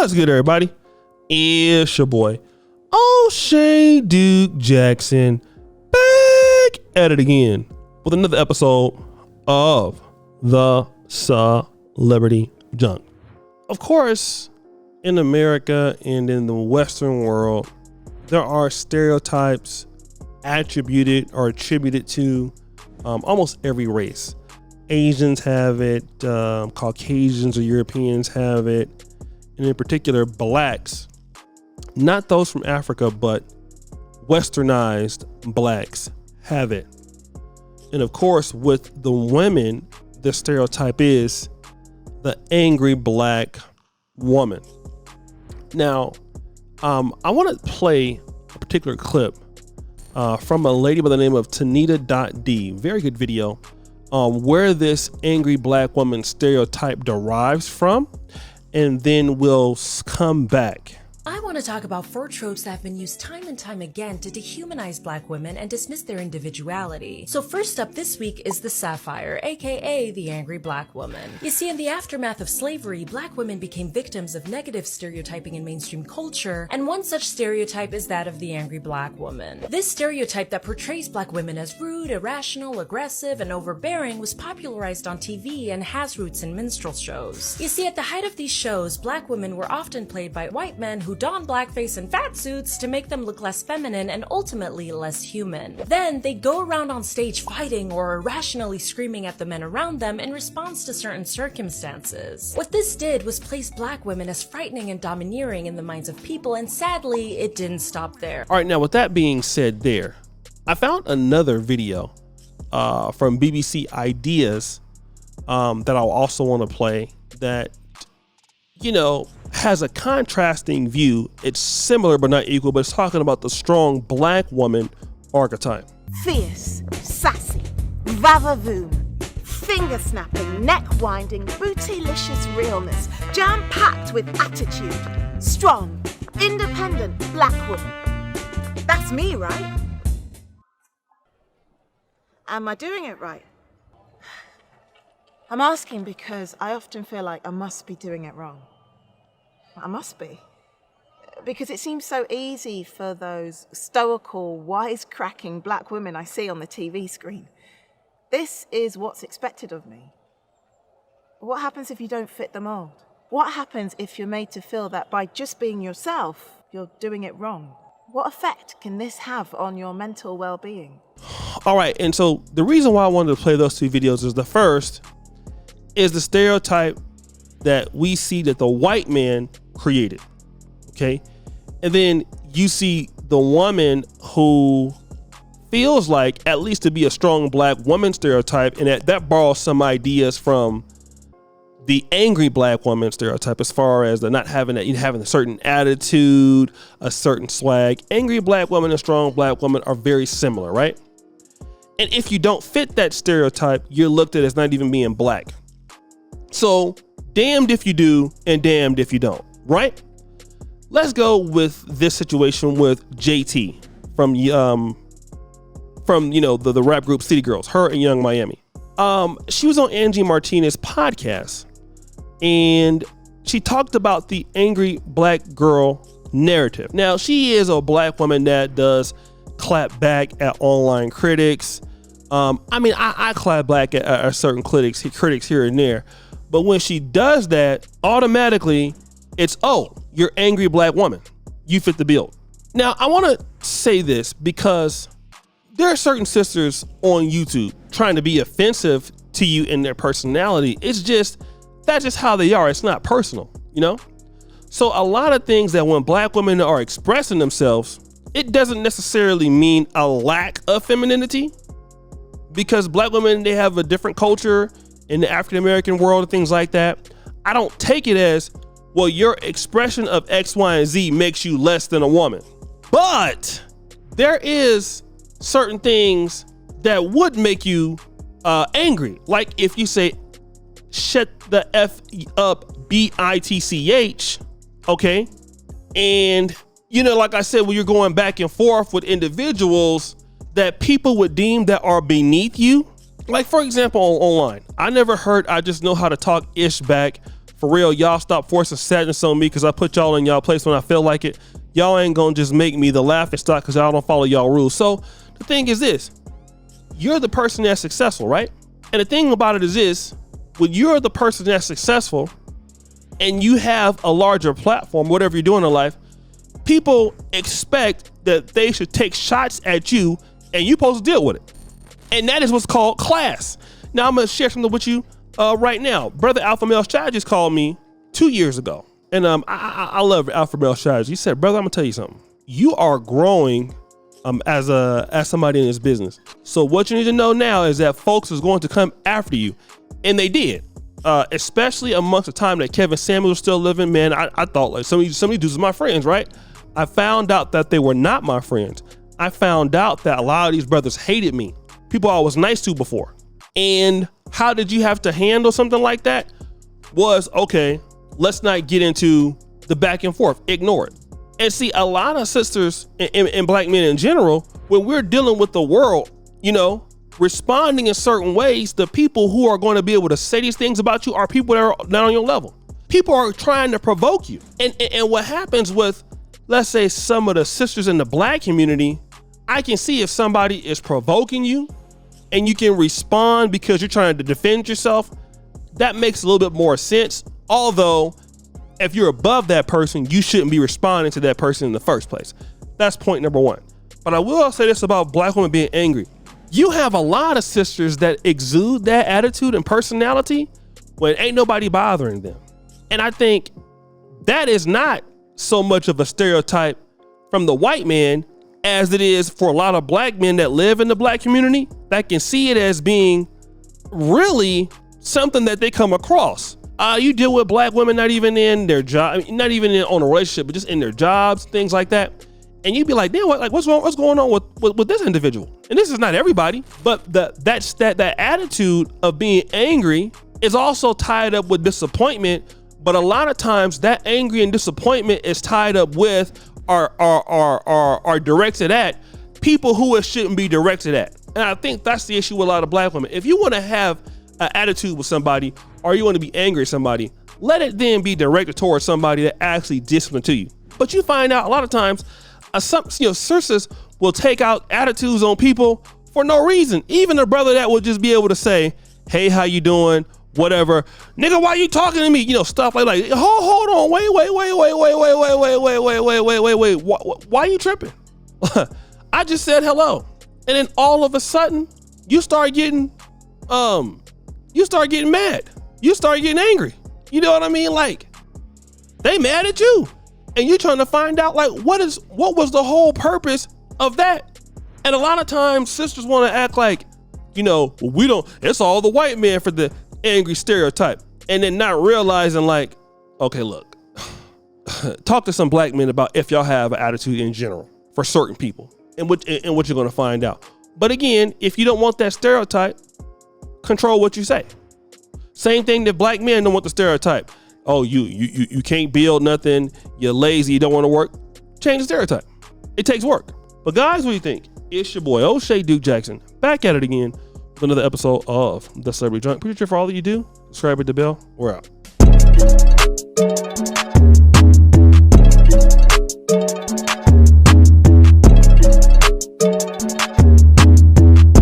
What's good, everybody? It's your boy, O'Shea Duke Jackson, back at it again with another episode of the Celebrity Junk. Of course, in America and in the Western world, there are stereotypes attributed to almost every race. Asians have it, Caucasians or Europeans have it, and in particular blacks, not those from Africa, but westernized blacks have it. And of course, with the women, the stereotype is the angry black woman. Now, I want to play a particular clip from a lady by the name of Tanita.D. Very good video. Where this angry black woman stereotype derives from, and then we'll come back. I want to talk about 4 tropes that have been used time and time again to dehumanize black women and dismiss their individuality. So first up this week is the sapphire, aka the angry black woman. You see, in the aftermath of slavery, black women became victims of negative stereotyping in mainstream culture, and one such stereotype is that of the angry black woman. This stereotype that portrays black women as rude, irrational, aggressive, and overbearing was popularized on TV and has roots in minstrel shows. You see, at the height of these shows, black women were often played by white men who don blackface and fat suits to make them look less feminine and ultimately less human. Then they'd go around on stage fighting or irrationally screaming at the men around them in response to certain circumstances. What this did was place black women as frightening and domineering in the minds of people, and sadly, it didn't stop there. All right, now with that being said there, I found another video from BBC Ideas that I'll also want to play that, has a contrasting view. It's similar but not equal, but it's talking about the strong black woman archetype. Fierce, sassy, va-va-voom, finger-snapping, neck-winding, bootylicious realness, jam-packed with attitude, strong, independent black woman. That's me, right? Am I doing it right? I'm asking because I often feel like I must be doing it wrong. I must be. Because it seems so easy for those stoical, wisecracking black women I see on the TV screen. This is what's expected of me. What happens if you don't fit the mold? What happens if you're made to feel that by just being yourself, you're doing it wrong? What effect can this have on your mental well-being? All right, and so the reason why I wanted to play those 2 videos is the first is the stereotype that we see that the white man created, okay? And then you see the woman who feels like, at least to be a strong black woman stereotype, and that borrows some ideas from the angry black woman stereotype as far as the not having that, having a certain attitude, a certain swag. Angry black woman and strong black woman are very similar, right? And if you don't fit that stereotype, you're looked at as not even being black. So damned if you do and damned if you don't, right? Let's go with this situation with JT from the rap group City Girls, her and Young Miami. She was on Angie Martinez's podcast, and she talked about the angry black girl narrative. Now, she is a black woman that does clap back at online critics. I clap back at certain critics here and there. But when she does that, automatically it's, oh, you're angry black woman. You fit the bill. Now, I want to say this because there are certain sisters on YouTube trying to be offensive to you in their personality. That's just how they are. It's not personal, So a lot of things that when black women are expressing themselves, it doesn't necessarily mean a lack of femininity, because black women, they have a different culture in the African-American world and things like that. I don't take it as, well, your expression of X, Y, and Z makes you less than a woman. But there is certain things that would make you angry. Like if you say, shut the F up, bitch, okay? And, like I said, when you're going back and forth with individuals that people would deem that are beneath you, like for example, online, I never heard I just know how to talk ish back For real, y'all stop forcing sadness on me because I put y'all in y'all place when I feel like it. Y'all ain't gonna just make me the laughing stock because y'all don't follow y'all rules. So the thing is this, you're the person that's successful, right? And the thing about it is this, when you're the person that's successful and you have a larger platform, whatever you're doing in life, people expect that they should take shots at you and you're supposed to deal with it. And that is what's called class. Now I'm gonna share something with you right now. Brother Alpha Male Strategist called me 2 years ago. And I love Alpha Male Strategist. He said, brother, I'm gonna tell you something. You are growing as somebody in this business. So what you need to know now is that folks is going to come after you. And they did. Especially amongst the time that Kevin Samuels was still living, man, I thought like some of these dudes are my friends, right? I found out that they were not my friends. I found out that a lot of these brothers hated me. People I was nice to before. And how did you have to handle something like that? Was, okay, let's not get into the back and forth. Ignore it. And see, a lot of sisters and black men in general, when we're dealing with the world, you know, responding in certain ways, the people who are going to be able to say these things about you are people that are not on your level. People are trying to provoke you. And what happens with, let's say, some of the sisters in the black community, I can see if somebody is provoking you and you can respond because you're trying to defend yourself, that makes a little bit more sense. Although, if you're above that person, you shouldn't be responding to that person in the first place. That's point number one. But I will say this about black women being angry. You have a lot of sisters that exude that attitude and personality when ain't nobody bothering them. And I think that is not so much of a stereotype from the white man as it is for a lot of black men that live in the black community that can see it as being really something that they come across. You deal with black women not even in their job, not even on a relationship, but just in their jobs, things like that. And you'd be like, damn, what's going on with this individual? And this is not everybody, but that attitude of being angry is also tied up with disappointment. But a lot of times that angry and disappointment is tied up with are directed at people who it shouldn't be directed at. And I think that's the issue with a lot of black women. If you want to have an attitude with somebody or you want to be angry at somebody, let it then be directed towards somebody that actually discipline to you. But you find out a lot of times, sisters will take out attitudes on people for no reason. Even a brother that will just be able to say, hey, how you doing? Whatever. Nigga, why you talking to me? Stuff like, hold on. Wait. Why you tripping? I just said hello. And then all of a sudden you start getting mad. You start getting angry. You know what I mean? Like, they mad at you. And you're trying to find out, like, what was the whole purpose of that? And a lot of times sisters want to act like, it's all the white man for the angry stereotype. And then not realizing, like, okay, look, talk to some black men about if y'all have an attitude in general for certain people and what you're going to find out. But again, if you don't want that stereotype, control what you say. Same thing that black men don't want the stereotype. Oh, you can't build nothing. You're lazy. You don't want to work. Change the stereotype. It takes work. But guys, what do you think? It's your boy, O'Shea Duke Jackson, back at it again with another episode of The Celebrity Junk. Appreciate you for all that you do. Subscribe, hit the bell. We're out.